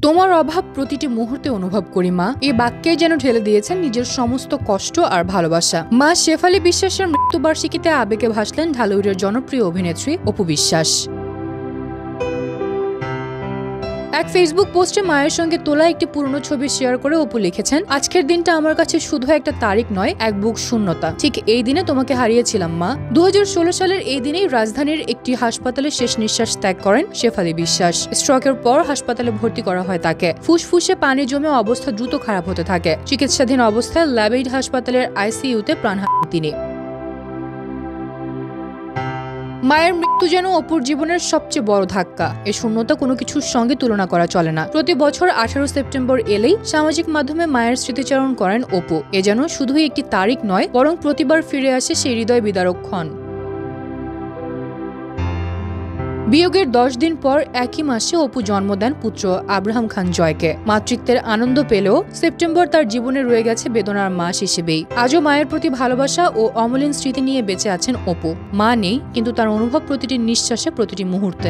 তোমার অভাব প্রতিটি মুহূর্তে অনুভব করি মা, এই বাক্যে যেন ঢেলে দিয়েছেন নিজের সমস্ত কষ্ট আর ভালোবাসা। মা শেফালী বিশ্বাসের মৃত্যুবার্ষিকীতে আবেগে ভাসলেন ঢালিউডের জনপ্রিয় অভিনেত্রী অপু বিশ্বাস। এক ফেসবুক পোস্টে মায়ের সঙ্গে তোলা একটি পুরনো ছবি শেয়ার করে অপু লিখেছেন, আজকের দিনটা আমার কাছে শুধু একটা তারিখ নয়, এক বুক শূন্যতা। ঠিক এই দিনে তোমাকে হারিয়েছিলাম মা। 2016 সালের এই দিনেই রাজধানীর একটি হাসপাতালে শেষ নিঃশ্বাস ত্যাগ করেন শেফালী বিশ্বাস। স্ট্রোকের পর হাসপাতালে ভর্তি করা হয় তাকে। ফুসফুসে পানি জমে অবস্থা দ্রুত খারাপ হতে থাকে। চিকিৎসাধীন অবস্থায় ল্যাবেইড হাসপাতালের আইসিইউতে প্রাণ হারান তিনি। মায়ের মৃত্যু যেন অপুর জীবনের সবচেয়ে বড় ধাক্কা। এই শূন্যতা কোনো কিছুর সঙ্গে তুলনা করা চলে না। প্রতি বছর 18 সেপ্টেম্বর এলেই সামাজিক মাধ্যমে মায়ের স্মৃতিচারণ করেন অপু। এ যেন শুধুই একটি তারিখ নয়, বরং প্রতিবার ফিরে আসে সেই হৃদয় বিদারক ক্ষণ। বিয়োগের 10 দিন পর একই মাসে অপু জন্ম দেন পুত্র আব্রাহাম খান জয়কে। মাতৃত্বের আনন্দ পেলেও সেপ্টেম্বর তার জীবনে রয়ে গেছে বেদনার মাস হিসেবেই। আজও মায়ের প্রতি ভালোবাসা ও অমলিন স্মৃতি নিয়ে বেঁচে আছেন অপু। মা নেই, কিন্তু তার অনুভব প্রতিটি নিঃশ্বাসে, প্রতিটি মুহূর্তে।